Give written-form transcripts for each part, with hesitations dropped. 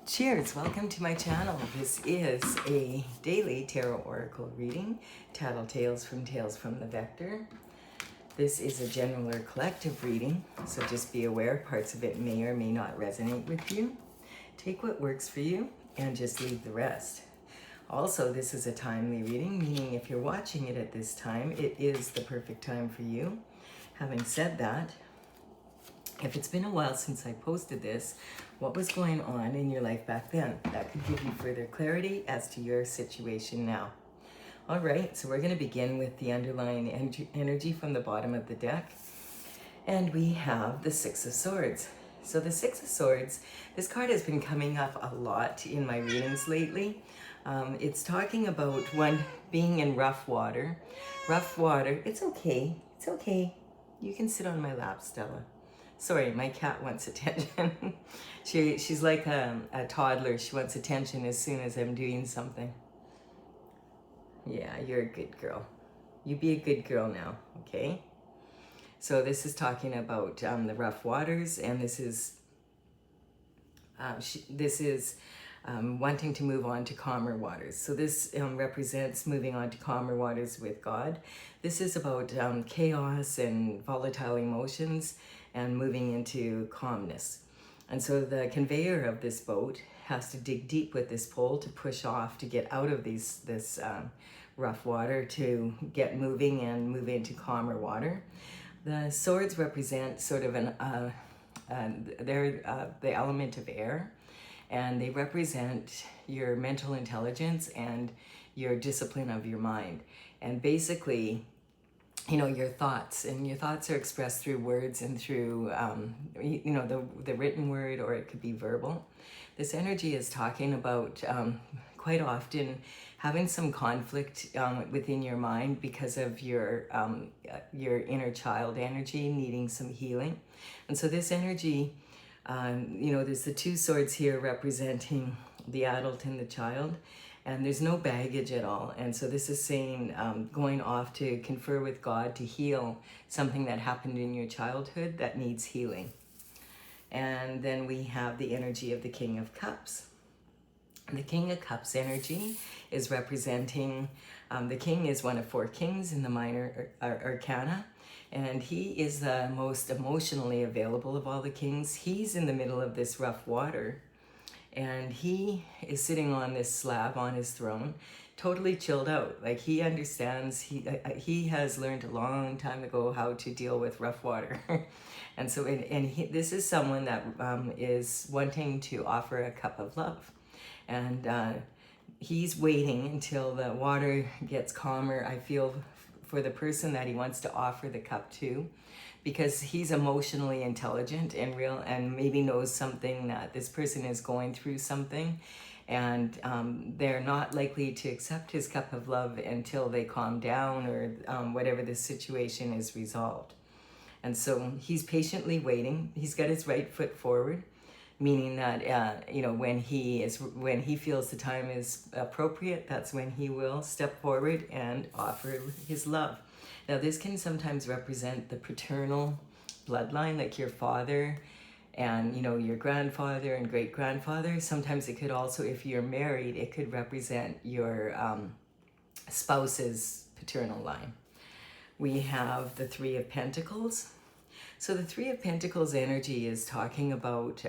Cheers, welcome to my channel. This is a daily tarot oracle reading, Tattle Tales from the Vector. This is a general or collective reading, so just be aware parts of it may or may not resonate with you. Take what works for you and just leave the rest. Also, this is a timely reading, meaning if you're watching it at this time, it is the perfect time for you. Having said that, if it's been a while since I posted this, what was going on in your life back then? That could give you further clarity as to your situation now. All right, so we're going to begin with the underlying energy from the bottom of the deck. And we have the Six of Swords. So the Six of Swords, this card has been coming up a lot in my readings lately. It's talking about one being in rough water. Rough water, it's okay. It's okay. You can sit on my lap, Stella. Sorry, my cat wants attention. She's like a toddler. She wants attention as soon as I'm doing something. Yeah, you're a good girl. You be a good girl now, okay? So this is talking about the rough waters, and this is wanting to move on to calmer waters. So this represents moving on to calmer waters with God. This is about chaos and volatile emotions and moving into calmness. And so the conveyor of this boat has to dig deep with this pole to push off to get out of this rough water to get moving and move into calmer water. The swords represent sort of they're the element of air, and they represent your mental intelligence and your discipline of your mind. And basically, you know, your thoughts, and your thoughts are expressed through words and through, you know, the written word, or it could be verbal. This energy is talking about quite often having some conflict within your mind because of your inner child energy needing some healing. And so this energy, you know, there's the two swords here representing the adult and the child, and there's no baggage at all. And so this is saying going off to confer with God to heal something that happened in your childhood that needs healing. And then we have the energy of the King of Cups. The King of Cups energy is representing, the king is one of four kings in the minor arcana, and he is the most emotionally available of all the kings. He's in the middle of this rough water, and he is sitting on this slab on his throne, totally chilled out. Like, he understands, he has learned a long time ago how to deal with rough water. And so, this is someone that is wanting to offer a cup of love. And he's waiting until the water gets calmer, I feel, for the person that he wants to offer the cup to, because he's emotionally intelligent and real, and maybe knows something, that this person is going through something, and they're not likely to accept his cup of love until they calm down, or whatever the situation is resolved. And so he's patiently waiting. He's got his right foot forward, meaning that you know, when he feels the time is appropriate, that's when he will step forward and offer his love. Now, this can sometimes represent the paternal bloodline, like your father and, you know, your grandfather and great grandfather. Sometimes it could also, if you're married, it could represent your spouse's paternal line. We have the Three of Pentacles. So the Three of Pentacles energy is talking about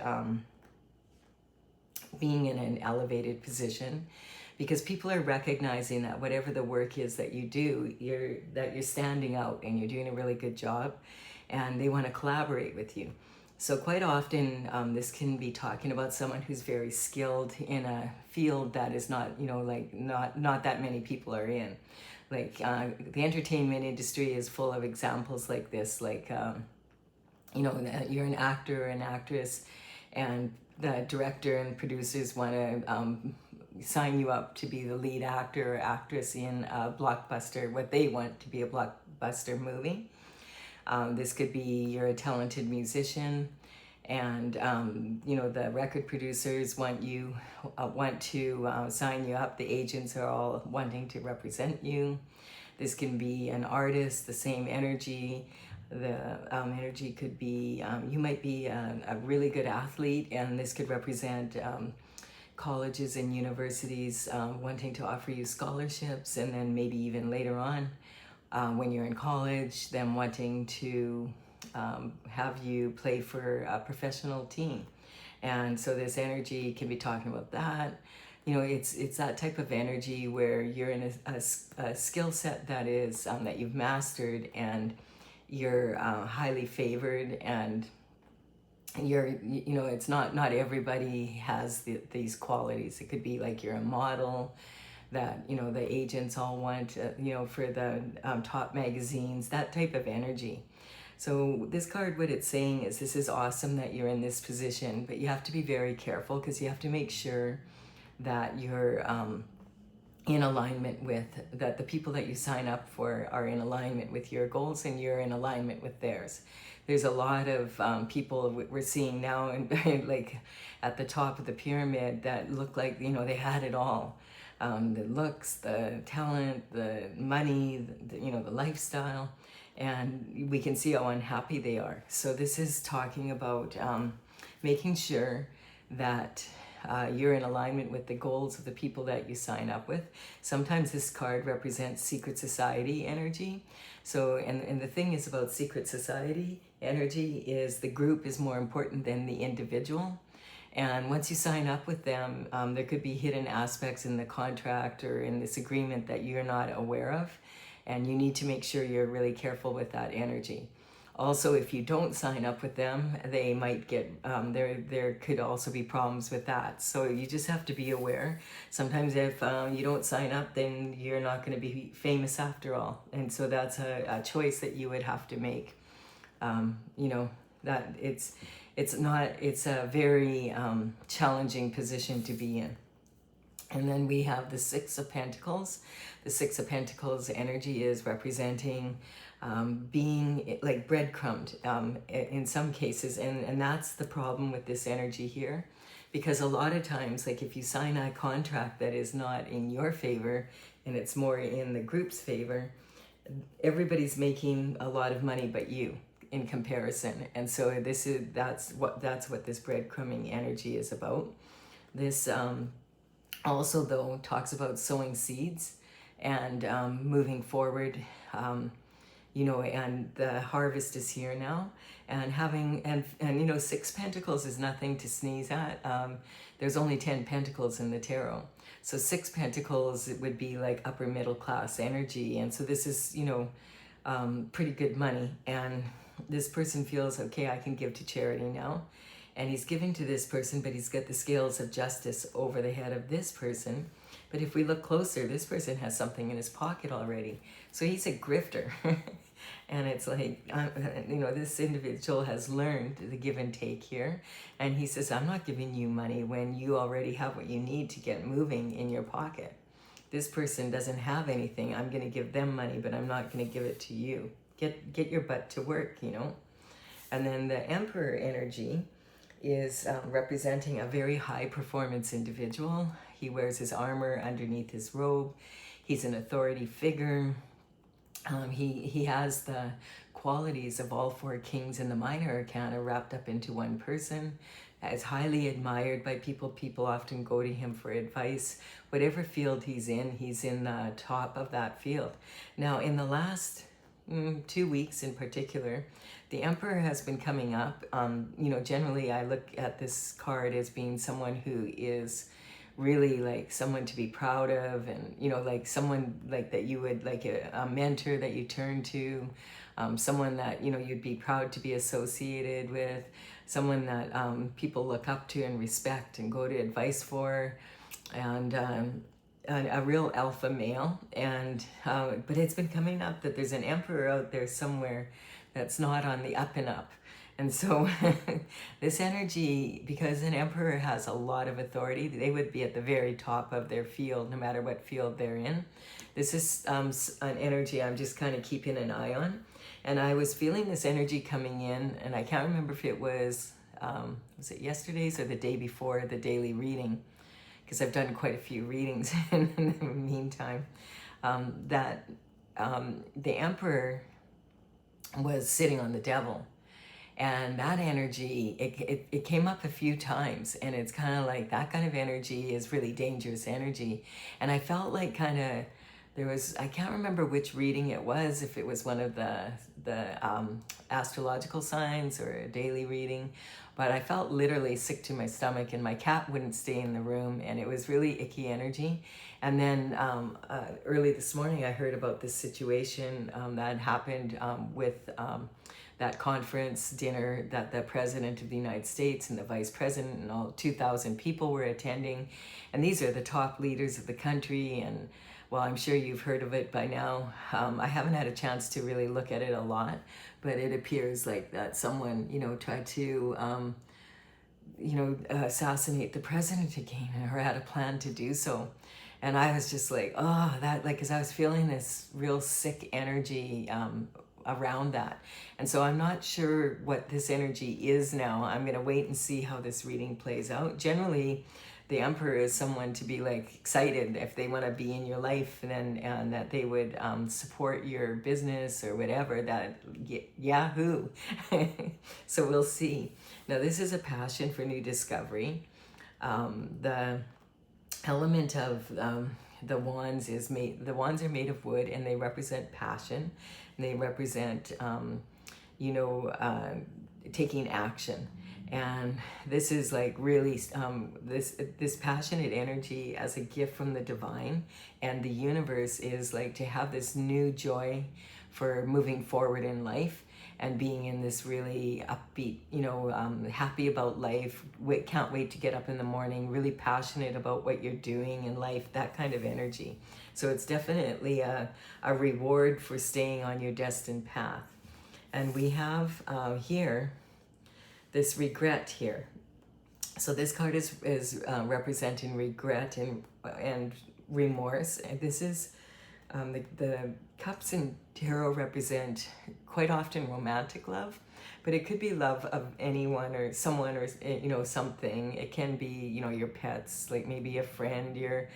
being in an elevated position, because people are recognizing that whatever the work is that you do, you're standing out and you're doing a really good job, and they want to collaborate with you. So quite often, this can be talking about someone who's very skilled in a field that is not, you know, like not that many people are in. Like the entertainment industry is full of examples like this, like, you know, you're an actor or an actress, and the director and producers want to sign you up to be the lead actor or actress in a blockbuster, what they want to be a blockbuster movie. This could be you're a talented musician, and you know, the record producers want to sign you up. The agents are all wanting to represent you. This can be an artist, the same energy. The energy could be, you might be a really good athlete, and this could represent colleges and universities wanting to offer you scholarships, and then maybe even later on when you're in college, them wanting to have you play for a professional team. And so this energy can be talking about that. You know, it's that type of energy where you're in a skill set that is that you've mastered, and you're highly favored, and you know, it's not everybody has these qualities. It could be like you're a model that, you know, the agents all want, you know, for the top magazines, that type of energy. So this card, what it's saying is, this is awesome that you're in this position, but you have to be very careful, because you have to make sure that you're in alignment with, that the people that you sign up for are in alignment with your goals, and you're in alignment with theirs. There's a lot of people we're seeing now, and like at the top of the pyramid, that look like, you know, they had it all. The looks, the talent, the money, you know, the lifestyle, and we can see how unhappy they are. So this is talking about making sure that you're in alignment with the goals of the people that you sign up with. Sometimes this card represents secret society energy. So, and the thing is about secret society energy is the group is more important than the individual. And once you sign up with them, there could be hidden aspects in the contract or in this agreement that you're not aware of. And you need to make sure you're really careful with that energy. Also, if you don't sign up with them, they might get, there could also be problems with that. So you just have to be aware. Sometimes if you don't sign up, then you're not going to be famous after all. And so that's a choice that you would have to make. You know, that it's a very challenging position to be in. And then we have the Six of Pentacles. The Six of Pentacles energy is representing being like breadcrumbed in some cases. And that's the problem with this energy here. Because a lot of times, like if you sign a contract that is not in your favor and it's more in the group's favor, everybody's making a lot of money but you in comparison. And so that's what this breadcrumbing energy is about. This also, though, talks about sowing seeds and moving forward, you know, and the harvest is here now. And having, and you know, Six Pentacles is nothing to sneeze at. There's only 10 Pentacles in the tarot. So Six Pentacles, it would be like upper middle class energy. And so this is, you know, pretty good money. And this person feels, okay, I can give to charity now. And he's giving to this person, but he's got the scales of justice over the head of this person. But if we look closer, this person has something in his pocket already. So he's a grifter. And it's like, you know, this individual has learned the give and take here. And he says, I'm not giving you money when you already have what you need to get moving in your pocket. This person doesn't have anything. I'm going to give them money, but I'm not going to give it to you. Get your butt to work, you know. And then the Emperor energy is representing a very high performance individual. He wears his armor underneath his robe. He's an authority figure. He has the qualities of all four kings in the minor arcana wrapped up into one person. Is highly admired by people. People often go to him for advice. Whatever field he's in the top of that field. Now, in the last 2 weeks in particular, the Emperor has been coming up. You know, generally I look at this card as being someone who is really like someone to be proud of, and you know, like someone like that you would like a mentor that you turn to, someone that, you know, you'd be proud to be associated with, someone that people look up to and respect and go to advice for, and a real alpha male. And but it's been coming up that there's an Emperor out there somewhere that's not on the up and up. And so this energy, because an Emperor has a lot of authority, they would be at the very top of their field, no matter what field they're in. This is an energy I'm just kind of keeping an eye on. And I was feeling this energy coming in, and I can't remember if it was it yesterday's or the day before the daily reading, because I've done quite a few readings in the meantime, that the Emperor was sitting on the devil. And that energy, it came up a few times, and it's kind of like that kind of energy is really dangerous energy. And I felt like kind of there was, I can't remember which reading it was, if it was one of the astrological signs or a daily reading, but I felt literally sick to my stomach, and my cat wouldn't stay in the room, and it was really icky energy. And then early this morning, I heard about this situation that happened with that conference dinner that the President of the United States and the Vice President and all 2,000 people were attending. And these are the top leaders of the country. And well, I'm sure you've heard of it by now. I haven't had a chance to really look at it a lot, but it appears like that someone, tried to, assassinate the president again, or had a plan to do so. And I was just like, oh, that, like, because I was feeling this real sick energy around that. And so I'm not sure what this energy is now. I'm going to wait and see how this reading plays out. Generally, the Emperor is someone to be like excited if they want to be in your life, and that they would support your business or whatever, that yahoo. So we'll see. Now this is a passion for new discovery. The element of the wands is made, the wands are made of wood, and they represent passion, and they represent taking action. And this is like really this passionate energy as a gift from the divine, and the universe is like to have this new joy for moving forward in life and being in this really upbeat, happy about life, can't wait to get up in the morning, really passionate about what you're doing in life, that kind of energy. So it's definitely a reward for staying on your destined path. And we have here this regret here. So this card is representing regret and remorse. And this is the cups in tarot represent quite often romantic love, but it could be love of anyone or someone, or something. It can be your pets, like maybe a friend, your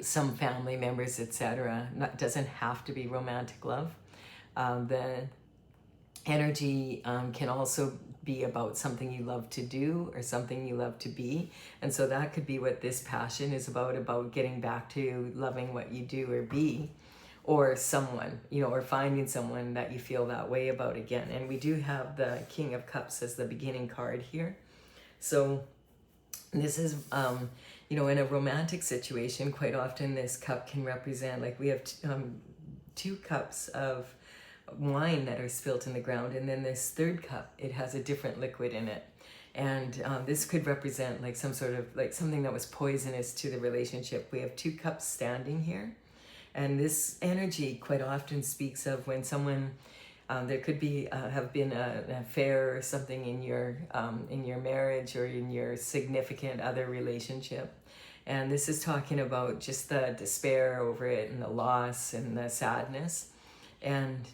some family members, etc. Doesn't have to be romantic love. The energy can also be about something you love to do or something you love to be. And so that could be what this passion is about getting back to loving what you do or be, or someone, or finding someone that you feel that way about again. And we do have the King of Cups as the beginning card here. So this is, in a romantic situation, quite often this cup can represent, like we have two cups of wine that are spilt in the ground, and then this third cup, it has a different liquid in it, and this could represent like some sort of like something that was poisonous to the relationship. We have two cups standing here, and this energy quite often speaks of when someone there could be have been an affair or something in your marriage or in your significant other relationship. And this is talking about just the despair over it and the loss and the sadness. And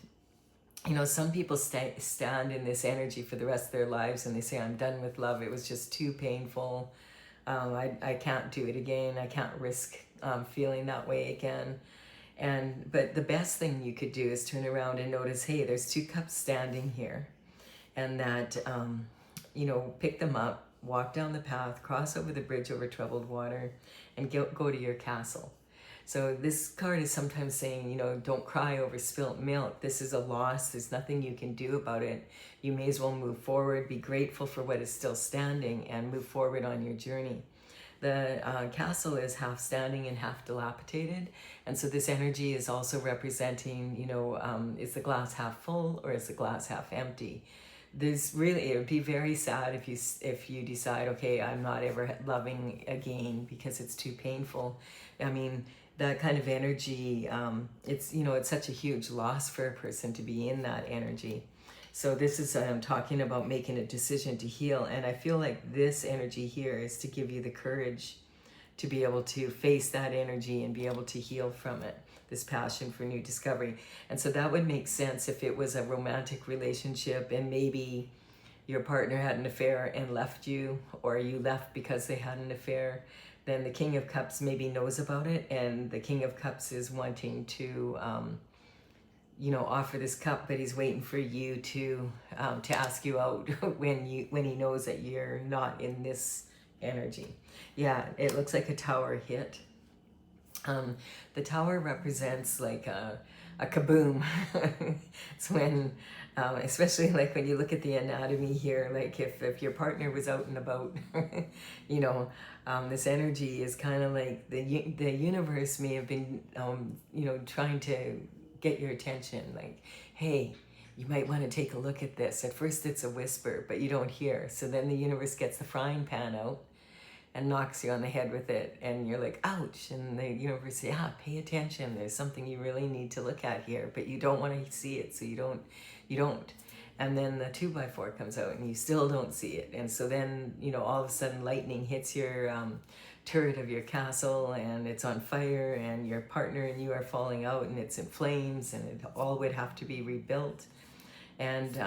some people stand in this energy for the rest of their lives, and they say, I'm done with love. It was just too painful. I can't do it again. I can't risk feeling that way again. But the best thing you could do is turn around and notice, hey, there's two cups standing here. And that, pick them up, walk down the path, cross over the bridge over troubled water, and go to your castle. So this card is sometimes saying, don't cry over spilt milk. This is a loss. There's nothing you can do about it. You may as well move forward, be grateful for what is still standing, and move forward on your journey. The castle is half standing and half dilapidated. And so this energy is also representing, is the glass half full or is the glass half empty? It would be very sad if you decide, okay, I'm not ever loving again because it's too painful. I mean, that kind of energy, it's such a huge loss for a person to be in that energy. So this is talking about making a decision to heal. And I feel like this energy here is to give you the courage to be able to face that energy and be able to heal from it, this passion for new discovery. And so that would make sense if it was a romantic relationship and maybe your partner had an affair and left you, or you left because they had an affair. Then the King of Cups maybe knows about it, and the King of Cups is wanting to offer this cup, but he's waiting for you to ask you out when he knows that you're not in this energy. Yeah, it looks like a tower hit. The tower represents like a kaboom. It's when, especially like when you look at the anatomy here, like if your partner was out and about, this energy is kind of like the universe may have been, trying to get your attention. Like, hey, you might want to take a look at this. At first it's a whisper, but you don't hear. So then the universe gets the frying pan out and knocks you on the head with it, and you're like, ouch, and the universe says, yeah, pay attention, there's something you really need to look at here, but you don't want to see it, so you don't. And then the 2x4 comes out and you still don't see it, and so then all of a sudden lightning hits your turret of your castle and it's on fire, and your partner and you are falling out and it's in flames, and it all would have to be rebuilt. And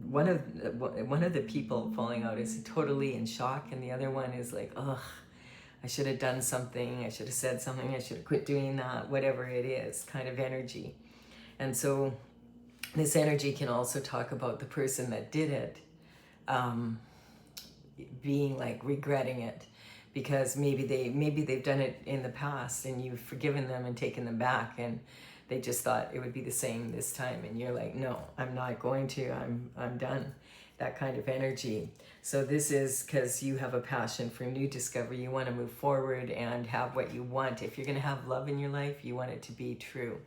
one of the people falling out is totally in shock, and the other one is like, ugh, I should have done something, I should have said something, I should have quit doing that, whatever it is, kind of energy. And so this energy can also talk about the person that did it being like regretting it, because maybe they've done it in the past and you've forgiven them and taken them back, and they just thought it would be the same this time, and you're like, no, I'm not going to, I'm done. That kind of energy. So this is because you have a passion for new discovery. You want to move forward and have what you want. If you're going to have love in your life, you want it to be true.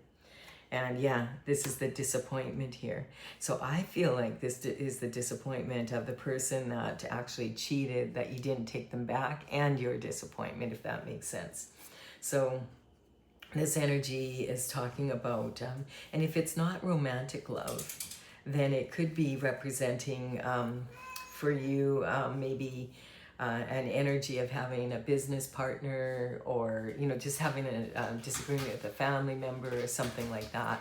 And yeah, this is the disappointment here. So I feel like this is the disappointment of the person that actually cheated, that you didn't take them back, and your disappointment, if that makes sense. So this energy is talking about, and if it's not romantic love, then it could be representing for you maybe an energy of having a business partner, or just having a disagreement with a family member or something like that.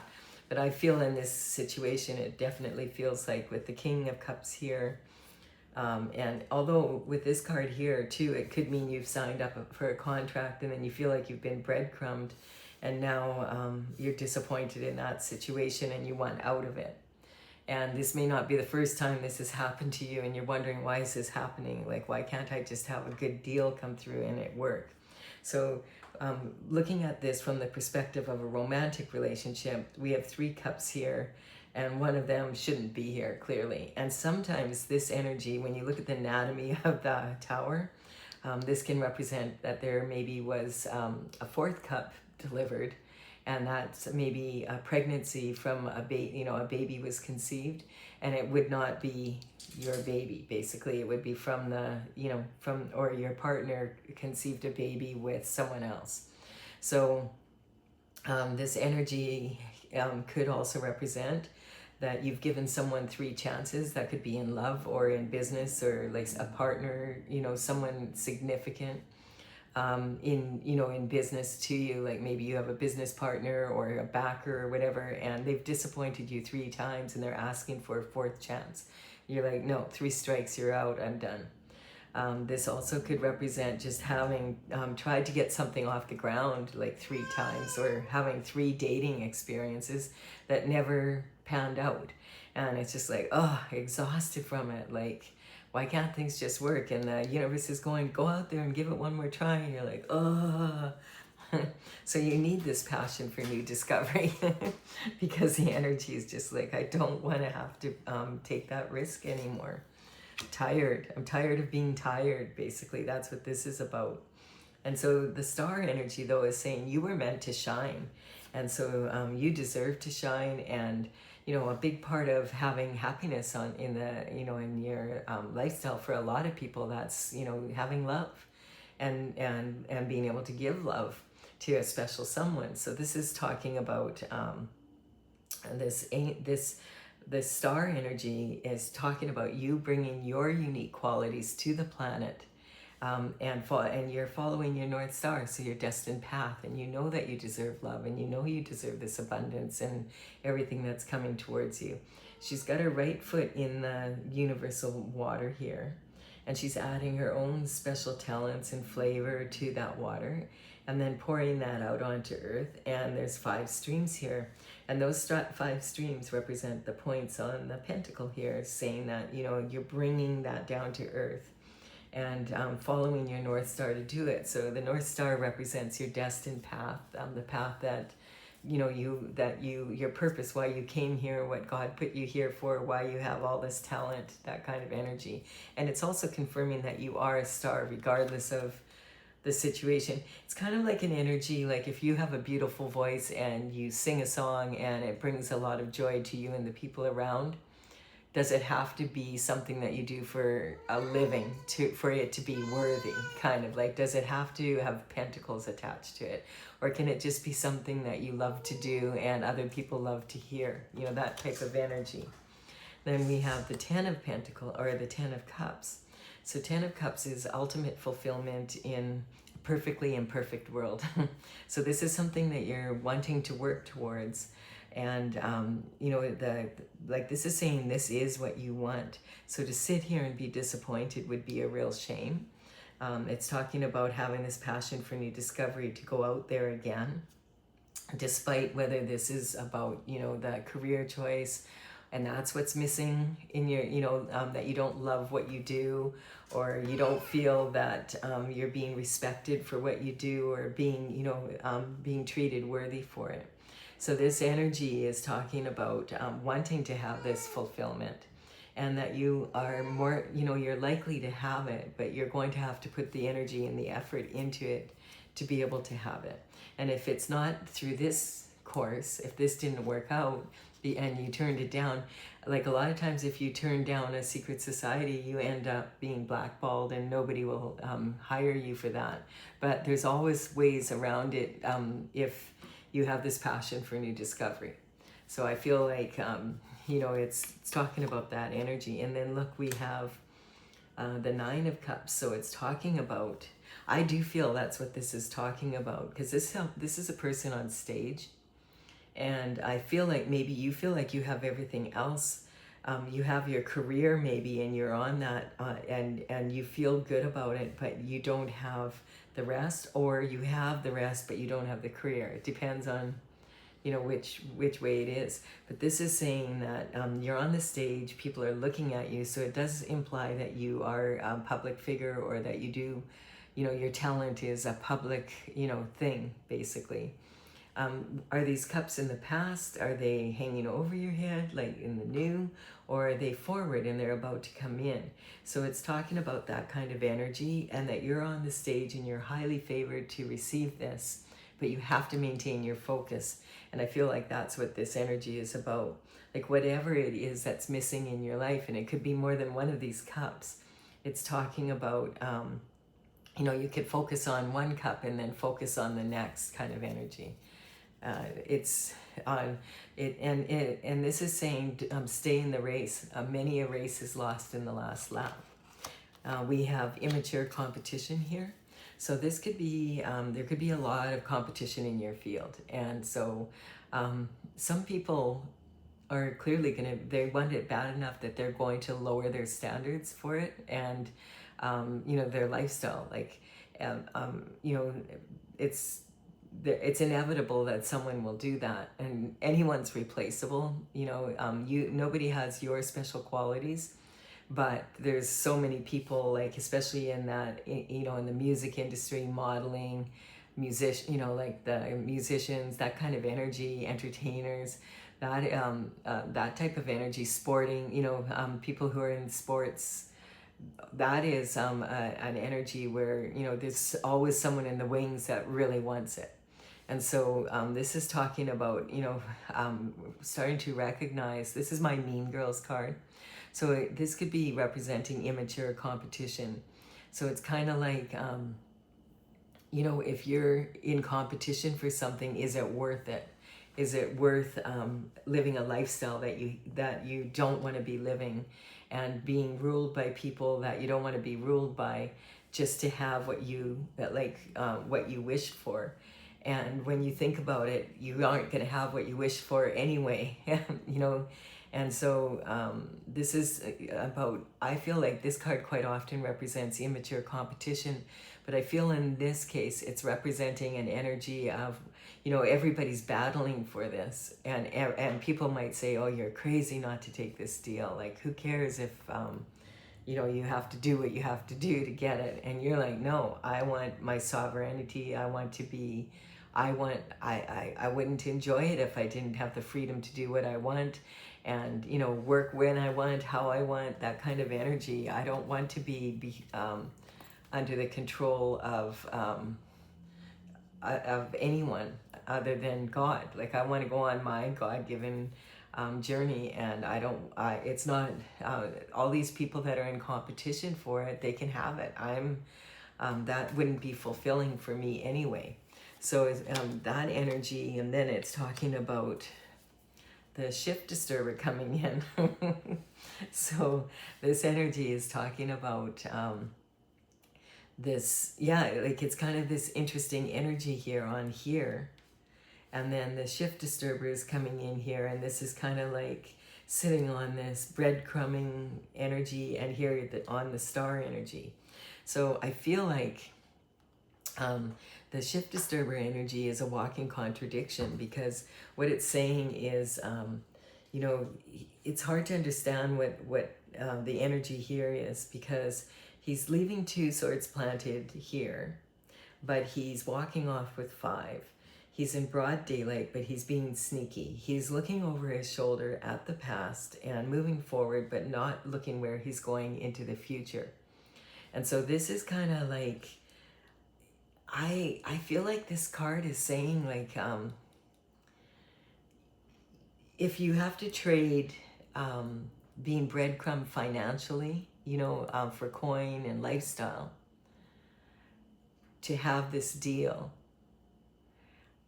But I feel in this situation, it definitely feels like with the King of Cups here, and although with this card here too, it could mean you've signed up for a contract and then you feel like you've been breadcrumbed, and now you're disappointed in that situation and you want out of it. And this may not be the first time this has happened to you, and you're wondering, why is this happening? Like, why can't I just have a good deal come through and it work? So looking at this from the perspective of a romantic relationship, we have 3 cups here, and one of them shouldn't be here, clearly. And sometimes this energy, when you look at the anatomy of the tower, this can represent that there maybe was a 4th cup delivered, and that's maybe a pregnancy from a baby, a baby was conceived, and it would not be your baby. Basically, it would be from the, or your partner conceived a baby with someone else. So this energy could also represent that you've given someone 3 chances. That could be in love or in business, or like a partner, someone significant in business to you. Like maybe you have a business partner or a backer or whatever, and they've disappointed you 3 times and they're asking for a 4th chance. You're like, no, 3 strikes, you're out, I'm done. This also could represent just having tried to get something off the ground like 3 times, or having 3 dating experiences that never panned out. And it's just like, oh, exhausted from it. Like, why can't things just work? And the universe is going, go out there and give it one more try. And you're like, oh. So you need this passion for new discovery because the energy is just like, I don't want to have to take that risk anymore. I'm tired of being tired, basically. That's what this is about. And so the star energy, though, is saying you were meant to shine. And so you deserve to shine. And a big part of having happiness in your lifestyle for a lot of people, that's having love and being able to give love to a special someone. So this is talking about this star energy is talking about you bringing your unique qualities to the planet, and you're following your North Star, so your destined path, and you know that you deserve love, and you know you deserve this abundance and everything that's coming towards you. She's got her right foot in the universal water here, and she's adding her own special talents and flavor to that water. and then pouring that out onto earth. And there's 5 streams here, and those 5 streams represent the points on the pentacle here, saying that, you know, you're bringing that down to earth and following your North Star to do it. So the North Star represents your destined path, the path that, you know, your purpose, why you came here, what God put you here for, why you have all this talent, that kind of energy. And it's also confirming that you are a star regardless of the situation. It's kind of like an energy, like if you have a beautiful voice and you sing a song and it brings a lot of joy to you and the people around, does it have to be something that you do for a living for it to be worthy? Kind of like, does it have to have pentacles attached to it? Or can it just be something that you love to do and other people love to hear? You know, that type of energy. Then we have the 10 of Pentacles, or the 10 of Cups. So 10 of Cups is ultimate fulfillment in a perfectly imperfect world. So this is something that you're wanting to work towards. And, you know, like this is saying this is what you want. So to sit here and be disappointed would be a real shame. It's talking about having this passion for new discovery to go out there again, despite whether this is about, you know, the career choice, and that's what's missing in your, you know, that you don't love what you do, or you don't feel that you're being respected for what you do, or being, you know, being treated worthy for it. So this energy is talking about wanting to have this fulfillment, and that you are more, you know, you're likely to have it, but you're going to have to put the energy and the effort into it to be able to have it. And if it's not through this course, if this didn't work out and you turned it down, like a lot of times if you turn down a secret society, you end up being blackballed and nobody will hire you for that. But there's always ways around it if you have this passion for new discovery. So I feel like, you know, it's talking about that energy. And then look, we have the 9 of Cups. So it's talking about, I do feel that's what this is talking about, because this is a person on stage. And I feel like maybe you feel like you have everything else. You have your career maybe, and you're on that, and you feel good about it, but you don't have the rest, or you have the rest, but you don't have the career. It depends on, you know, which way it is. But this is saying that you're on the stage, people are looking at you, so it does imply that you are a public figure, or that you do, you know, your talent is a public, you know, thing, basically. Are these cups in the past? Are they hanging over your head, like in the new? Or are they forward and they're about to come in? So it's talking about that kind of energy, and that you're on the stage and you're highly favored to receive this, but you have to maintain your focus. And I feel like that's what this energy is about. Like whatever it is that's missing in your life, and it could be more than one of these cups, it's talking about, you know, you could focus on one cup and then focus on the next kind of energy. It's on it, and this is saying stay in the race. Many a race is lost in the last lap. We have immature competition here, so this could be there could be a lot of competition in your field, and so some people are clearly they want it bad enough that they're going to lower their standards for it, and you know, their lifestyle, like you know, it's inevitable that someone will do that, and anyone's replaceable. You know, nobody has your special qualities, but there's so many people, like especially in that, you know, in the music industry, modeling, you know, like the musicians, that kind of energy, entertainers, that type of energy, sporting, you know, people who are in sports. That is an energy where, you know, there's always someone in the wings that really wants it. And so this is talking about, you know, starting to recognize, this is my Mean Girls card. So this could be representing immature competition. So it's kind of like, you know, if you're in competition for something, is it worth it? Is it worth living a lifestyle that you don't want to be living, and being ruled by people that you don't want to be ruled by, just to have what you wished for? And when you think about it, you aren't going to have what you wish for anyway. You know, And so this is about, I feel like this card quite often represents immature competition, but I feel in this case it's representing an energy of, you know, everybody's battling for this, and people might say, oh, you're crazy not to take this deal. Like, who cares if you know, you have to do what you have to do to get it. And you're like, no, I want my sovereignty. I want to be, I wouldn't enjoy it if I didn't have the freedom to do what I want and, you know, work when I want, how I want, that kind of energy. I don't want to be under the control of anyone other than God. Like, I want to go on my God-given journey, and it's not, all these people that are in competition for it, they can have it. That wouldn't be fulfilling for me anyway. So that energy, and then it's talking about the shift disturber coming in. So this energy is talking about this, yeah, like it's kind of this interesting energy here on here. And then the shift disturber is coming in here, and this is kind of like sitting on this breadcrumbing energy, and here on the star energy. So I feel like the shift disturber energy is a walking contradiction, because what it's saying is, you know, it's hard to understand what the energy here is, because he's leaving 2 swords planted here, but he's walking off with 5. He's in broad daylight, but he's being sneaky. He's looking over his shoulder at the past and moving forward, but not looking where he's going into the future. And so this is kind of like, I feel like this card is saying, like, if you have to trade being breadcrumb financially, you know, for coin and lifestyle, to have this deal,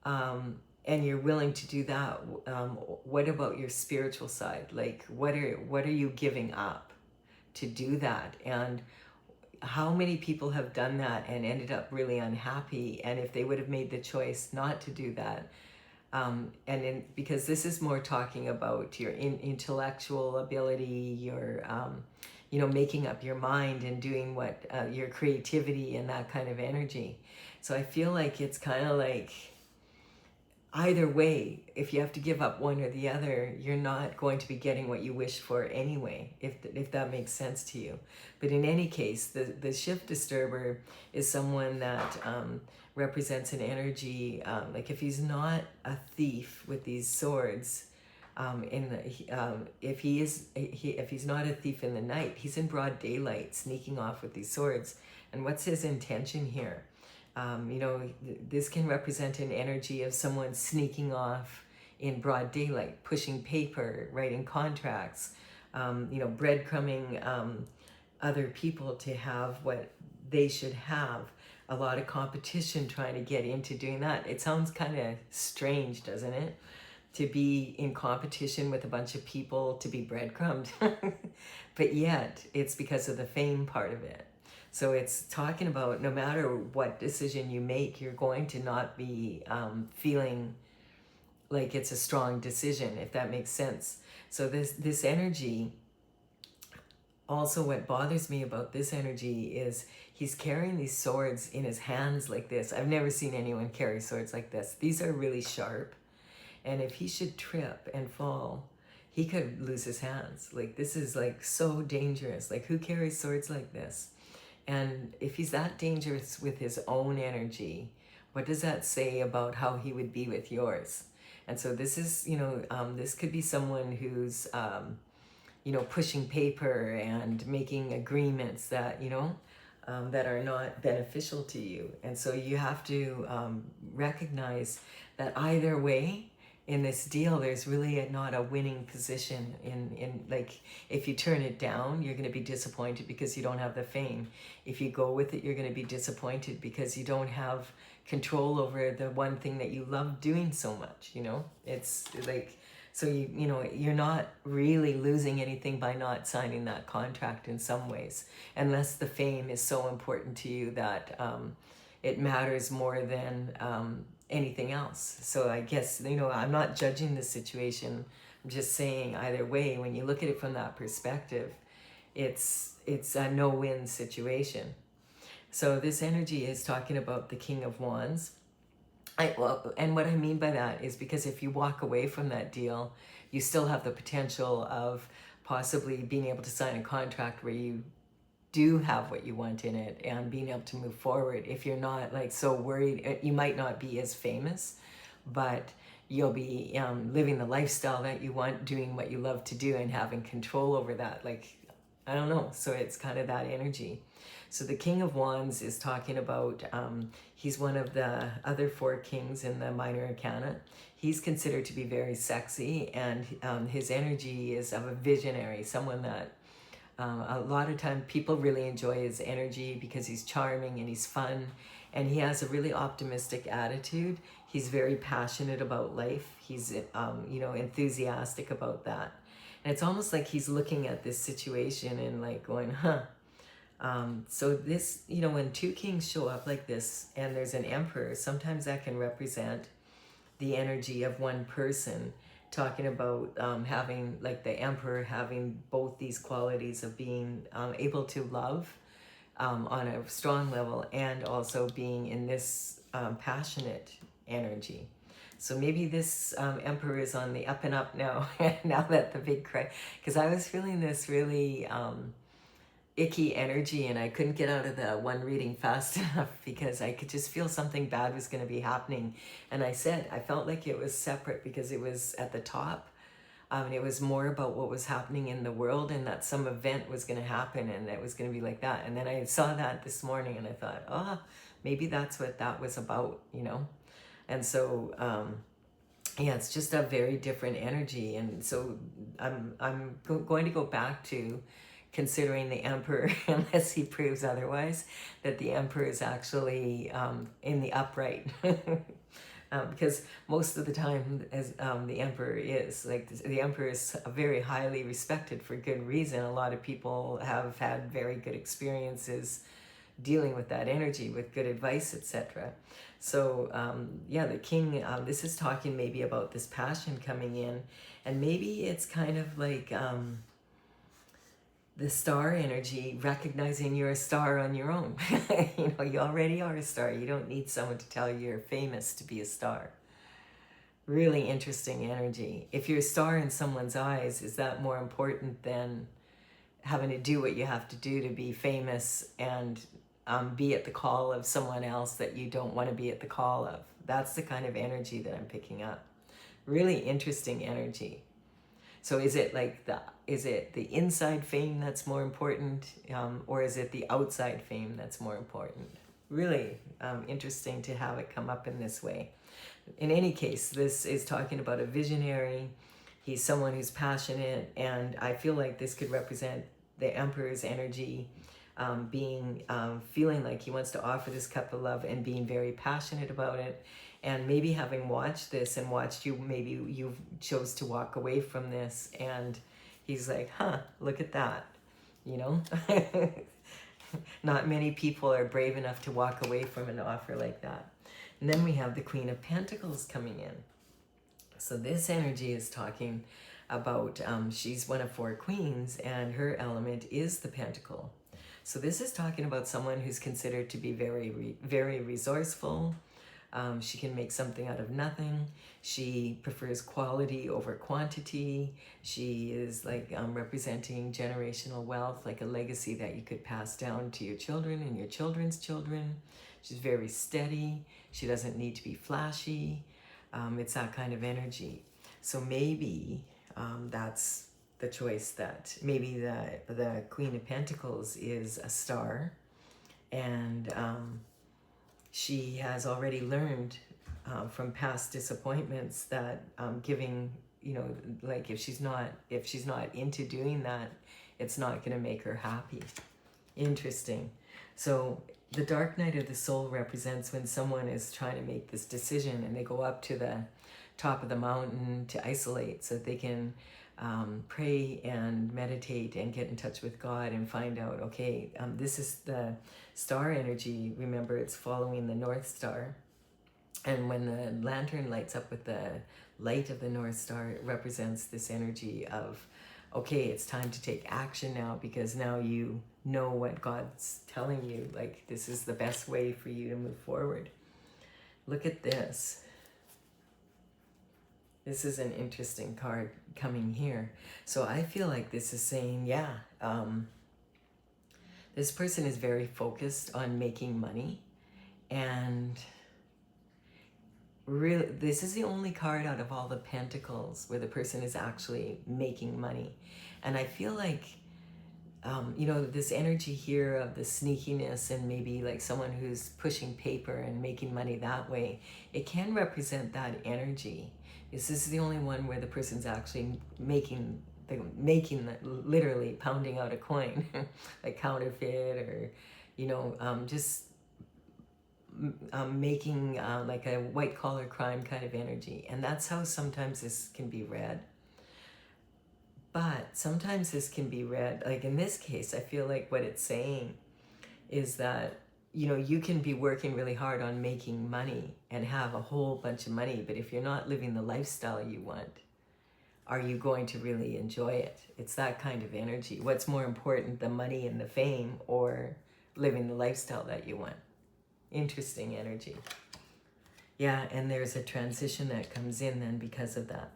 and you're willing to do that, what about your spiritual side? Like, what are you giving up to do that? And how many people have done that and ended up really unhappy? And if they would have made the choice not to do that, because this is more talking about your intellectual ability, your you know, making up your mind and doing what your creativity and that kind of energy. So I feel like it's kind of like, either way, if you have to give up one or the other, you're not going to be getting what you wish for anyway, if that makes sense to you. But in any case, the shift disturber is someone that represents an energy, like if he's not a thief with these swords, if he's not a thief in the night, he's in broad daylight sneaking off with these swords. And what's his intention here? You know, this can represent an energy of someone sneaking off in broad daylight, pushing paper, writing contracts, you know, breadcrumbing other people to have what they should have. A lot of competition trying to get into doing that. It sounds kind of strange, doesn't it? To be in competition with a bunch of people to be breadcrumbed. But yet, it's because of the fame part of it. So it's talking about, no matter what decision you make, you're going to not be feeling like it's a strong decision, if that makes sense. So this energy, also what bothers me about this energy is he's carrying these swords in his hands like this. I've never seen anyone carry swords like this. These are really sharp. And if he should trip and fall, he could lose his hands. Like, this is like so dangerous. Like, who carries swords like this? And if he's that dangerous with his own energy, what does that say about how he would be with yours? And so this is, you know, this could be someone who's, you know, pushing paper and making agreements that, you know, that are not beneficial to you. And so you have to recognize that either way, in this deal, there's really not a winning position. In like, if you turn it down, you're going to be disappointed because you don't have the fame. If you go with it, you're going to be disappointed because you don't have control over the one thing that you love doing so much. You know, it's like, so you know, you're not really losing anything by not signing that contract in some ways, unless the fame is so important to you that it matters more than anything else. So I guess, you know, I'm not judging the situation I'm just saying, either way, when you look at it from that perspective, it's a no-win situation. So this energy is talking about the King of Wands. And what I mean by that is because if you walk away from that deal, you still have the potential of possibly being able to sign a contract where you do have what you want in it and being able to move forward. If you're not like so worried, you might not be as famous, but you'll be living the lifestyle that you want, doing what you love to do, and having control over that. Like, I don't know. So it's kind of that energy. So the King of Wands is talking about, he's one of the other 4 kings in the Minor Arcana. He's considered to be very sexy, and his energy is of a visionary, someone that a lot of time people really enjoy his energy because he's charming and he's fun, and he has a really optimistic attitude. He's very passionate about life. He's enthusiastic about that. And it's almost like he's looking at this situation and like going, huh. So this, when 2 kings show up like this and there's an emperor, sometimes that can represent the energy of one person, talking about having, like the emperor having both these qualities of being able to love on a strong level, and also being in this passionate energy. So maybe this emperor is on the up and up now, now that the big cry, because I was feeling this really icky energy, and I couldn't get out of the one reading fast enough because I could just feel something bad was going to be happening. And I felt like it was separate because it was at the top. And it was more about what was happening in the world, and that some event was going to happen and it was going to be like that. And then I saw that this morning and I thought, maybe that's what that was about, And so, yeah, it's just a very different energy. And so I'm going to go back to considering the emperor, unless he proves otherwise, that the emperor is actually in the upright. Because most of the time, as the emperor is, like, the emperor is very highly respected for good reason. A lot of people have had very good experiences dealing with that energy, with good advice, etc. So yeah, the king, this is talking maybe about this passion coming in, and maybe it's kind of like the star energy, recognizing you're a star on your own. You already are a star. You don't need someone to tell you you're famous to be a star. Really interesting energy. If you're a star in someone's eyes, is that more important than having to do what you have to do to be famous and be at the call of someone else that you don't want to be at the call of? That's the kind of energy that I'm picking up. Really interesting energy. So is it the inside fame that's more important, or is it the outside fame that's more important? Really interesting to have it come up in this way. In any case, this is talking about a visionary. He's someone who's passionate, and I feel like this could represent the emperor's energy, feeling like he wants to offer this cup of love and being very passionate about it. And maybe having watched this and watched you, maybe you chose to walk away from this, and he's like, look at that, Not many people are brave enough to walk away from an offer like that. And then we have the Queen of Pentacles coming in. So this energy is talking about, she's one of 4 queens, and her element is the pentacle. So this is talking about someone who's considered to be very, very resourceful. She can make something out of nothing. She prefers quality over quantity. She is like representing generational wealth, like a legacy that you could pass down to your children and your children's children. She's very steady. She doesn't need to be flashy. It's that kind of energy. So maybe that's the choice, that maybe the Queen of Pentacles is a star, and she has already learned from past disappointments that giving, like if she's not into doing that, it's not going to make her happy. Interesting. So the dark night of the soul represents when someone is trying to make this decision and they go up to the top of the mountain to isolate so that they can pray and meditate and get in touch with God and find out, okay, this is the star energy. Remember, it's following the North Star. And when the lantern lights up with the light of the North Star represents this energy of, okay, it's time to take action now, because now you know what God's telling you, like this is the best way for you to move forward. Look at this. This is an interesting card coming here. So I feel like this is saying, yeah, this person is very focused on making money, and really, this is the only card out of all the pentacles where the person is actually making money. And I feel like, you know, this energy here of the sneakiness and maybe like someone who's pushing paper and making money that way, it can represent that energy. This is the only one where the person's actually making literally pounding out a coin, like counterfeit, or, you know, just making like a white collar crime kind of energy. And that's how sometimes this can be read. But sometimes this can be read, like in this case, I feel like what it's saying is that, you know, you can be working really hard on making money and have a whole bunch of money, but if you're not living the lifestyle you want, are you going to really enjoy it? It's that kind of energy. What's more important, the money and the fame, or living the lifestyle that you want? Interesting energy. Yeah, and there's a transition that comes in then because of that.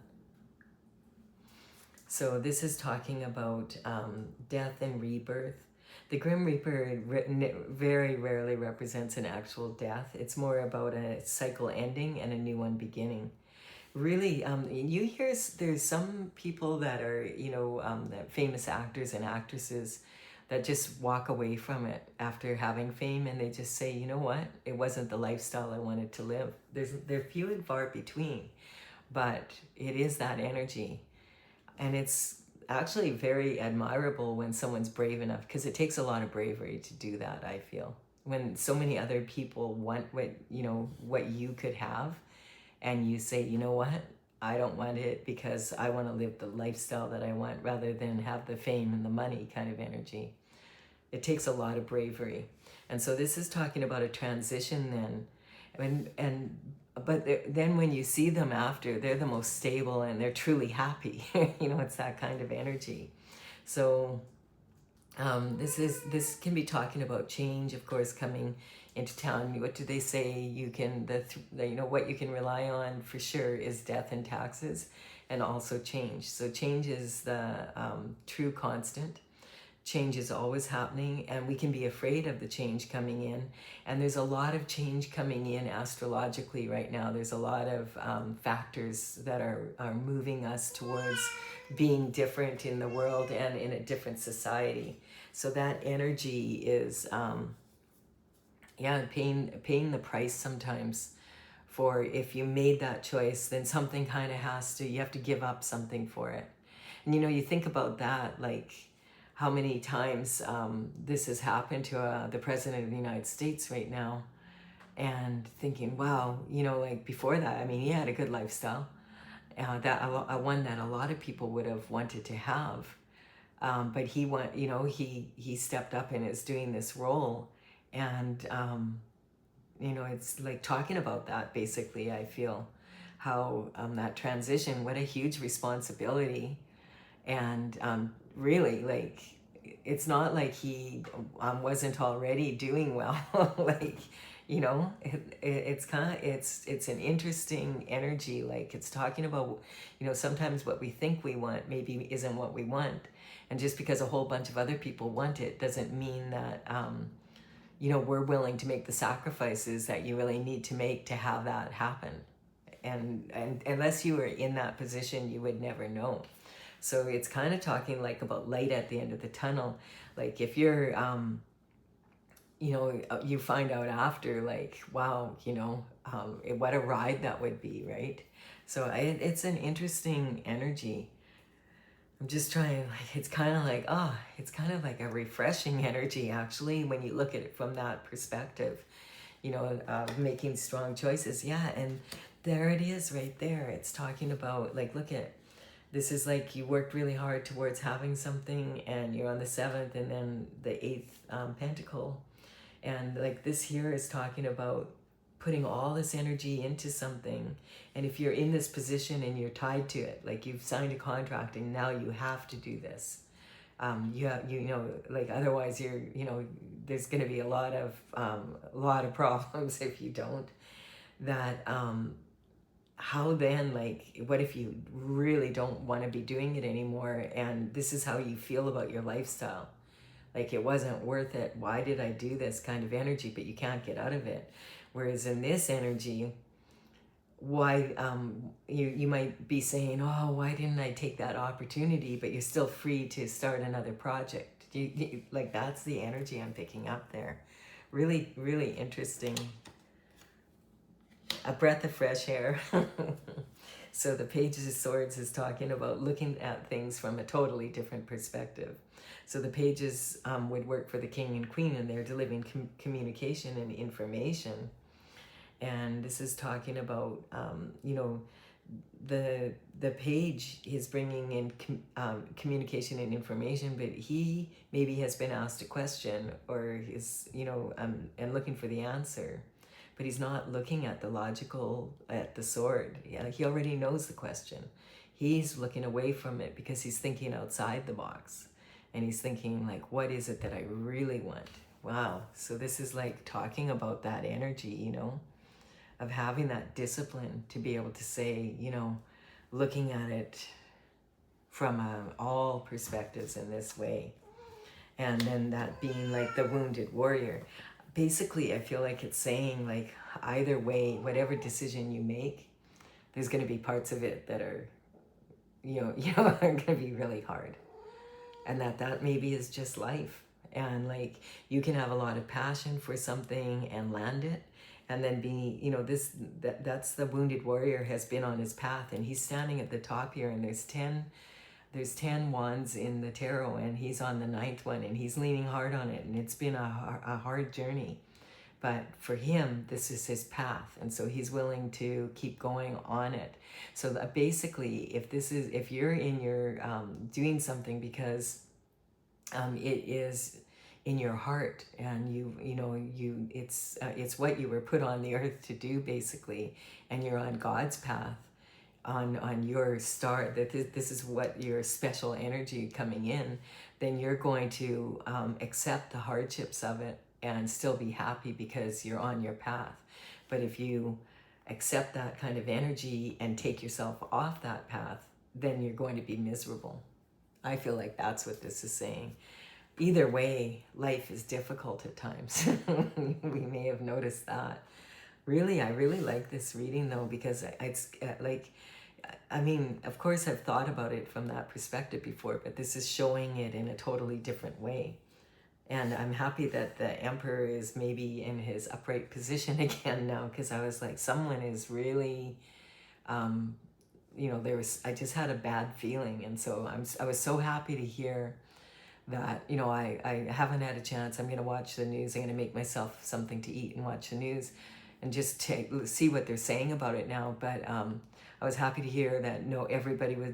So this is talking about death and rebirth. The Grim Reaper very rarely represents an actual death. It's more about a cycle ending and a new one beginning. Really, you hear there's some people that are, you know, famous actors and actresses that just walk away from it after having fame, and they just say, you know what, it wasn't the lifestyle I wanted to live. They're few and far between, but it is that energy. And it's actually very admirable when someone's brave enough, because it takes a lot of bravery to do that, I feel. When so many other people want what, you know, what you could have, and you say, you know what, I don't want it because I want to live the lifestyle that I want rather than have the fame and the money kind of energy. It takes a lot of bravery. And so this is talking about a transition then. But then when you see them after, they're the most stable and they're truly happy. You know, it's that kind of energy. So this can be talking about change, of course, coming into town. What do they say? You can, you know, what you can rely on for sure is death and taxes, and also change. So change is the true constant. Change is always happening, and we can be afraid of the change coming in. And there's a lot of change coming in astrologically right now. There's a lot of factors that are moving us towards being different in the world and in a different society. So that energy is, paying the price sometimes for, if you made that choice, then something kind of you have to give up something for it. And you know, you think about that, like, how many times this has happened to the President of the United States right now, and thinking, wow, you know, like before that, I mean, he had a good lifestyle, one that a lot of people would have wanted to have, but he stepped up and is doing this role, and you know, it's like talking about that basically. I feel how that transition, what a huge responsibility. And really, like, it's not like he wasn't already doing well. Like, you know, it's an interesting energy. Like, it's talking about, you know, sometimes what we think we want maybe isn't what we want. And just because a whole bunch of other people want it doesn't mean that, you know, we're willing to make the sacrifices that you really need to make to have that happen. And unless you were in that position, you would never know. So it's kind of talking like about light at the end of the tunnel. Like if you're, you know, you find out after, like, wow, you know, what a ride that would be, right? So it's an interesting energy. I'm just trying, like, it's kind of like a refreshing energy, actually, when you look at it from that perspective, you know, making strong choices. Yeah, and there it is right there. It's talking about, like, look at, this is like you worked really hard towards having something, and you're on the 7th and then the 8th pentacle. And like this here is talking about putting all this energy into something, and if you're in this position and you're tied to it, like you've signed a contract and now you have to do this, like otherwise there's going to be a lot of problems if you don't. That how then, like, what if you really don't want to be doing it anymore, and this is how you feel about your lifestyle? Like, it wasn't worth it. Why did I do this kind of energy? But you can't get out of it. Whereas in this energy, why you might be saying, oh, why didn't I take that opportunity? But you're still free to start another project. Like, that's the energy I'm picking up there. Really, really interesting. A breath of fresh air. So the Page of Swords is talking about looking at things from a totally different perspective. So the pages would work for the king and queen, and they're delivering communication and information. And this is talking about, the page is bringing in communication and information, but he maybe has been asked a question, or is, and looking for the answer. But he's not looking at the logical, at the sword. Yeah, he already knows the question. He's looking away from it because he's thinking outside the box. And he's thinking, like, what is it that I really want? Wow. So this is like talking about that energy, of having that discipline to be able to say, looking at it from all perspectives in this way. And then that being like the wounded warrior. Basically, I feel like it's saying, like, either way, whatever decision you make, there's going to be parts of it that are, are going to be really hard. And that maybe is just life. And, like, you can have a lot of passion for something and land it, and then be, that's the wounded warrior has been on his path, and he's standing at the top here, and there's 10 wands in the tarot, and he's on the 9th one, and he's leaning hard on it, and it's been a hard journey. But for him, this is his path, and so he's willing to keep going on it. So that basically, if you're in your doing something because it is in your heart, and it's what you were put on the earth to do, basically, and you're on God's path, on your star, that this is what your special energy coming in, then you're going to accept the hardships of it and still be happy because you're on your path. But if you accept that kind of energy and take yourself off that path, then you're going to be miserable. I feel like that's what this is saying. Either way, life is difficult at times. We may have noticed that. Really, I really like this reading, though, because it's like, I mean, of course I've thought about it from that perspective before, but this is showing it in a totally different way. And I'm happy that the Emperor is maybe in his upright position again now, because I was like, someone is really, I just had a bad feeling. And so I was so happy to hear that, I haven't had a chance. I'm going to watch the news. I'm going to make myself something to eat and watch the news and just see what they're saying about it now. But I was happy to hear that everybody was,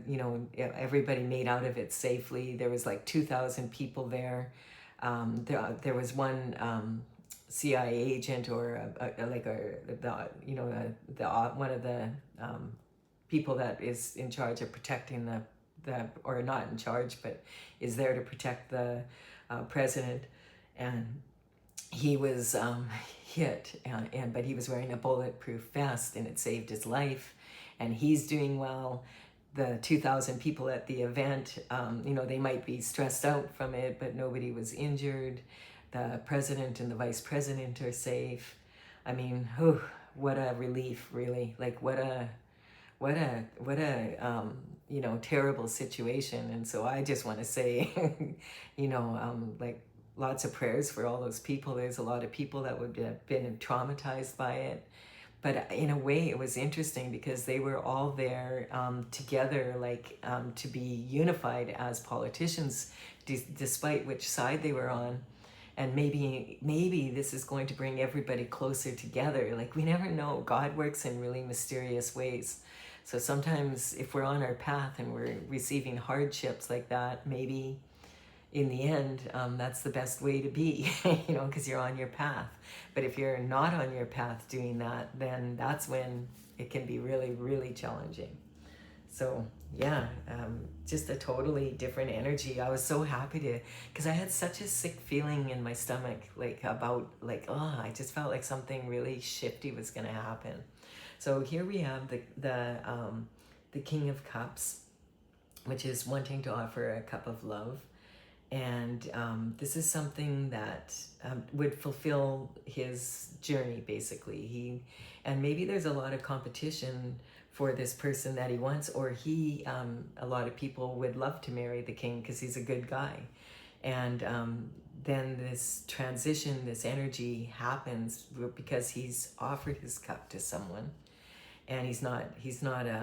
everybody made out of it safely. There was like 2,000 people there. There was one CIA agent, or one of the people that is in charge of protecting or not in charge, but is there to protect the president, and he was hit, but he was wearing a bulletproof vest, and it saved his life, and he's doing well. The 2,000 people at the event, they might be stressed out from it, but nobody was injured. The president and the vice president are safe. I mean, what a relief, really. Like, what a terrible situation. And so I just want to say, like, lots of prayers for all those people. There's a lot of people that would have been traumatized by it. But in a way, it was interesting because they were all there together, like, to be unified as politicians, despite which side they were on. And maybe this is going to bring everybody closer together. Like, we never know. God works in really mysterious ways. So sometimes if we're on our path and we're receiving hardships like that, maybe in the end, that's the best way to be, you know, because you're on your path. But if you're not on your path doing that, then that's when it can be really, really challenging. So yeah, just a totally different energy. I was so happy to, because I had such a sick feeling in my stomach, like about like, oh, I just felt like something really shifty was going to happen. So here we have the King of Cups, which is wanting to offer a cup of love. And this is something that would fulfill his journey, basically. And maybe there's a lot of competition for this person that he wants, or a lot of people would love to marry the king because he's a good guy. And then this transition, this energy happens because he's offered his cup to someone, and he's not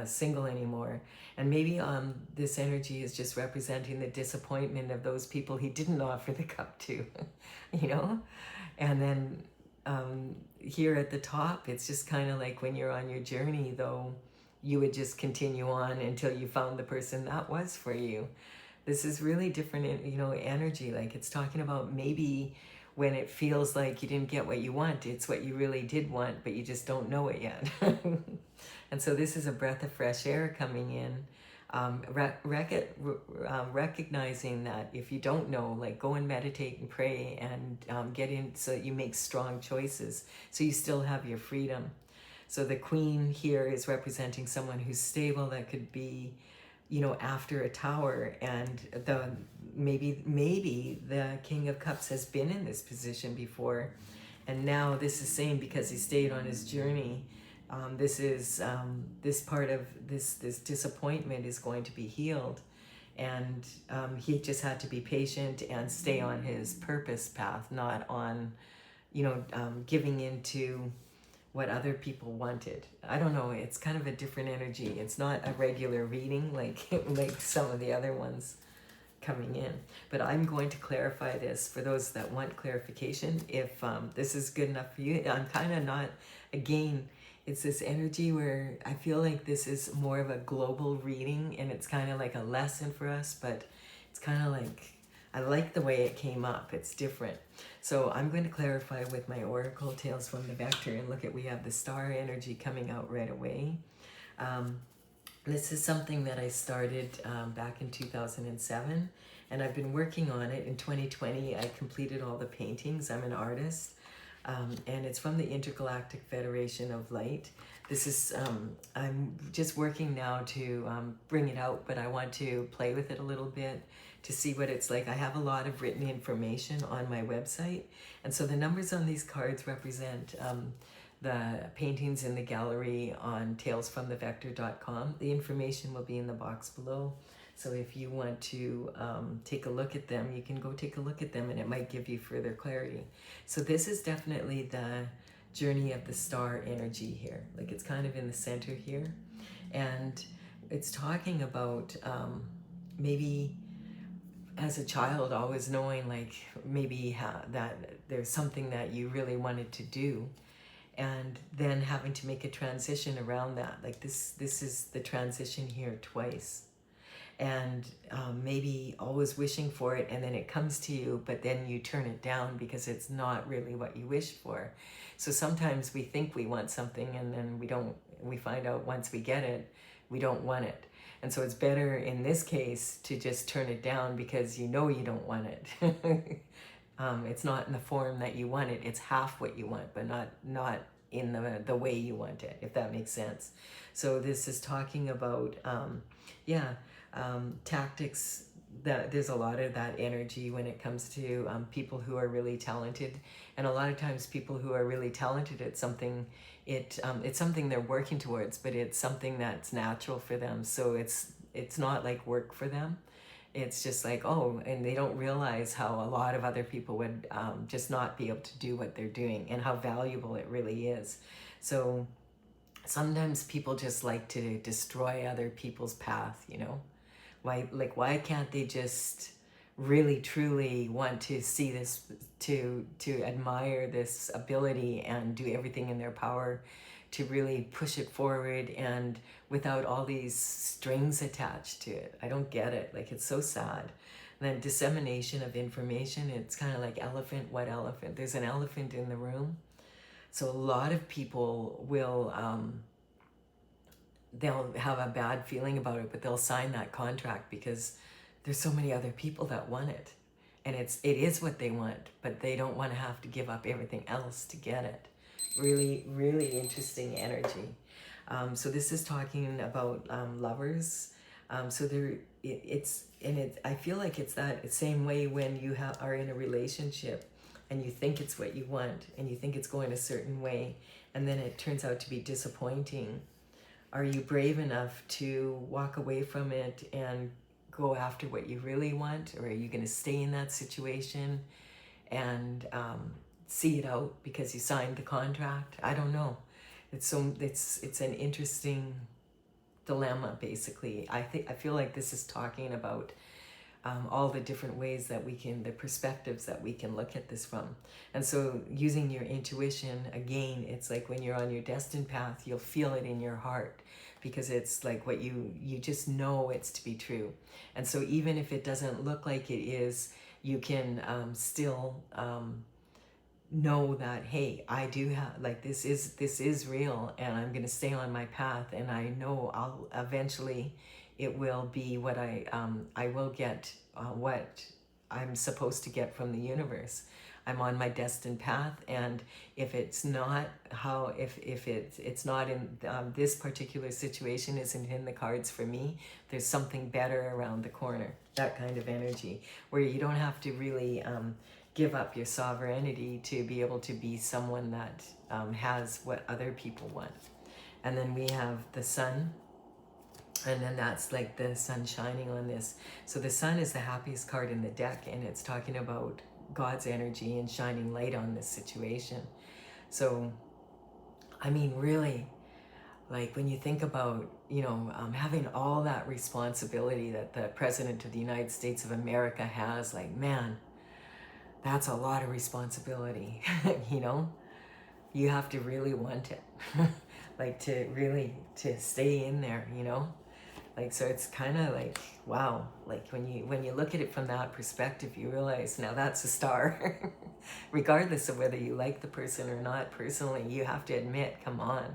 single anymore. And maybe this energy is just representing the disappointment of those people he didn't offer the cup to, you know. And then here at the top, it's just kind of like when you're on your journey, though, you would just continue on until you found the person that was for you. This is really different, you know, energy. Like, it's talking about maybe when it feels like you didn't get what you want, it's what you really did want, but you just don't know it yet. And so this is a breath of fresh air coming in, recognizing that if you don't know, like, go and meditate and pray and get in so that you make strong choices, so you still have your freedom. So the Queen here is representing someone who's stable, that could be, you know, after a tower, and maybe the King of Cups has been in this position before, and now this is saying because he stayed on his journey, this part of this disappointment is going to be healed, and he just had to be patient and stay on his purpose path, not on, you know, giving into what other people wanted. I don't know, it's kind of a different energy. It's not a regular reading like like some of the other ones coming in. But I'm going to clarify this for those that want clarification. If this is good enough for you, I'm kind of not, again, it's this energy where I feel like this is more of a global reading, and it's kind of like a lesson for us, but it's kind of like, I like the way it came up. It's different. So I'm going to clarify with my oracle tales from the vector, and look at, we have the star energy coming out right away. This is something that I started back in 2007, and I've been working on it. In 2020, I completed all the paintings. I'm an artist, and it's from the Intergalactic Federation of Light. This is, I'm just working now to bring it out, but I want to play with it a little bit to see what it's like. I have a lot of written information on my website, and so the numbers on these cards represent the paintings in the gallery on talesfromthevector.com. The information will be in the box below, so if you want to take a look at them, you can go take a look at them, and it might give you further clarity. So this is definitely the journey of the star energy here. Like, it's kind of in the center here, and it's talking about maybe as a child always knowing, like, maybe that there's something that you really wanted to do, and then having to make a transition around that. Like, this is the transition here twice, and maybe always wishing for it, and then it comes to you, but then you turn it down because it's not really what you wished for. So sometimes we think we want something, and then we find out once we get it, we don't want it. And so it's better in this case to just turn it down, because you know you don't want it. It's not in the form that you want it. It's half what you want, but not in the way you want it, if that makes sense. So this is talking about, tactics. There's a lot of that energy when it comes to people who are really talented. And a lot of times people who are really talented at something, it's something they're working towards, but it's something that's natural for them. So it's not like work for them. It's just like, oh, and they don't realize how a lot of other people would just not be able to do what they're doing, and how valuable it really is. So sometimes people just like to destroy other people's path, you know? Why can't they just really truly want to see this, to admire this ability and do everything in their power to really push it forward, and without all these strings attached to it? I don't get it. Like, it's so sad. then dissemination of information, it's kind of like elephant, what elephant? There's an elephant in the room. So a lot of people will, they'll have a bad feeling about it, but they'll sign that contract because there's so many other people that want it. And it is what they want, but they don't want to have to give up everything else to get it. Really, really interesting energy. So this is talking about lovers. So I feel like it's that same way when you are in a relationship and you think it's what you want and you think it's going a certain way, and then it turns out to be disappointing. Are you brave enough to walk away from it and go after what you really want, or are you going to stay in that situation and see it out because you signed the contract? I don't know. It's an interesting dilemma, basically. I feel like this is talking about all the different ways that the perspectives that we can look at this from. And so using your intuition, again, it's like when you're on your destined path, you'll feel it in your heart, because it's like what you just know it's to be true. And so even if it doesn't look like it is, you can still know that, hey, I do have, like, this is real, and I'm going to stay on my path, and I know I'll eventually, it will be what I will get what I'm supposed to get from the universe. I'm on my destined path, and if it's not if it's not in this particular situation isn't in the cards for me, there's something better around the corner. That kind of energy where you don't have to really give up your sovereignty to be able to be someone that has what other people want. And then we have the sun. And then that's like the sun shining on this. So the sun is the happiest card in the deck, and it's talking about God's energy and shining light on this situation. So, I mean, really, like when you think about, having all that responsibility that the President of the United States of America has, like, man, that's a lot of responsibility, You have to really want it, like to stay in there, Like, so it's kind of like, wow, like when you look at it from that perspective, you realize now that's a star. Regardless of whether you like the person or not personally, you have to admit, come on,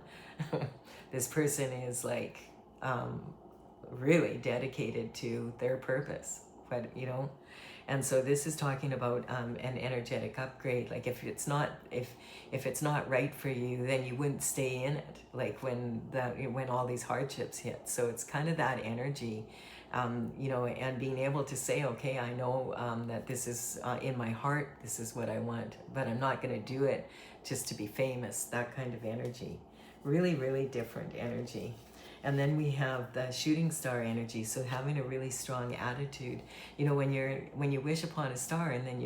this person is like really dedicated to their purpose. But, and so this is talking about an energetic upgrade. Like if it's not right for you, then you wouldn't stay in it. Like when all these hardships hit. So it's kind of that energy, and being able to say, okay, I know that this is in my heart. This is what I want, but I'm not going to do it just to be famous. That kind of energy, really, really different energy. And then we have the shooting star energy, so having a really strong attitude. When you wish upon a star, and then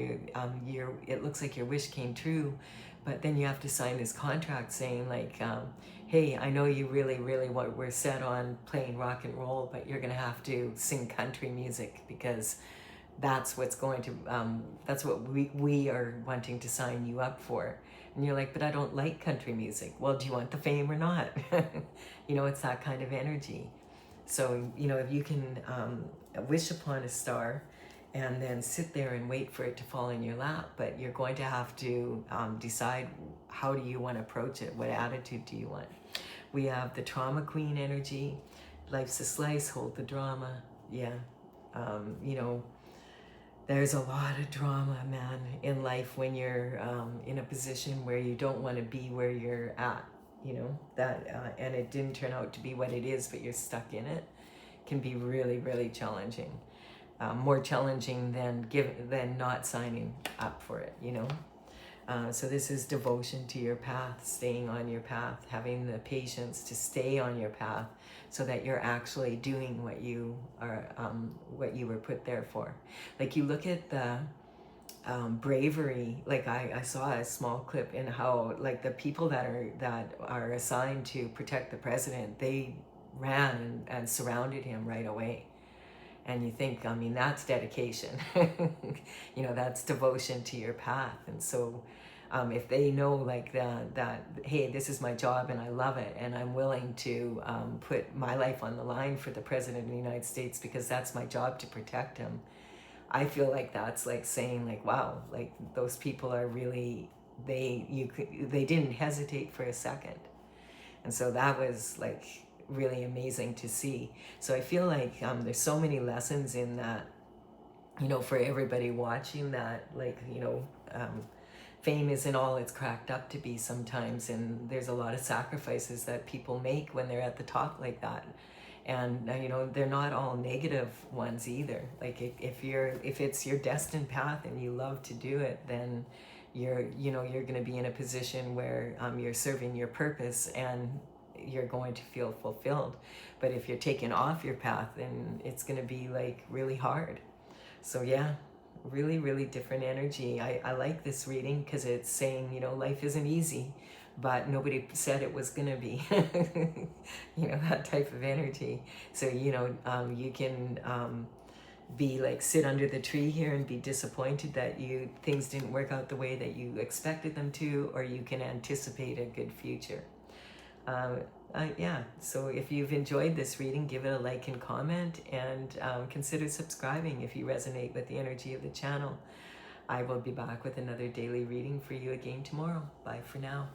it looks like your wish came true, but then you have to sign this contract saying like, hey, I know you really, really we're set on playing rock and roll, but you're gonna have to sing country music because that's what's going to that's what we are wanting to sign you up for. And you're like, but I don't like country music. Well, do you want the fame or not? It's that kind of energy. So, if you can wish upon a star and then sit there and wait for it to fall in your lap, but you're going to have to decide, how do you want to approach it? What attitude do you want? We have the trauma queen energy. Life's a slice, hold the drama. Yeah. There's a lot of drama, man, in life when you're in a position where you don't want to be where you're at, and it didn't turn out to be what it is, but you're stuck in it. Can be really, really challenging. More challenging than not signing up for it, So this is devotion to your path, staying on your path, having the patience to stay on your path so that you're actually doing what you were put there for. Like you look at the bravery, like I saw a small clip in how like the people that are assigned to protect the president, they ran and surrounded him right away. And you think, I mean, that's dedication. That's devotion to your path. And so if they know like that, hey, this is my job and I love it, and I'm willing to put my life on the line for the President of the United States because that's my job to protect him, I feel like that's like saying like, wow, like those people are really, they didn't hesitate for a second. And so that was like really amazing to see. So I feel like there's so many lessons in that, you know, for everybody watching that, like, you know, fame isn't all it's cracked up to be sometimes, and there's a lot of sacrifices that people make when they're at the top like that. And you know, they're not all negative ones either. Like if it's your destined path and you love to do it, then you're going to be in a position where you're serving your purpose and you're going to feel fulfilled. But if you're taken off your path, then it's going to be like really hard. So yeah, really, really different energy. I like this reading because it's saying, you know, life isn't easy, but nobody said it was gonna be. You know, that type of energy. So, you know, you can be like, sit under the tree here and be disappointed that things didn't work out the way that you expected them to, or you can anticipate a good future. Yeah, so if you've enjoyed this reading, give it a like and comment, and consider subscribing if you resonate with the energy of the channel. I will be back with another daily reading for you again tomorrow. Bye for now.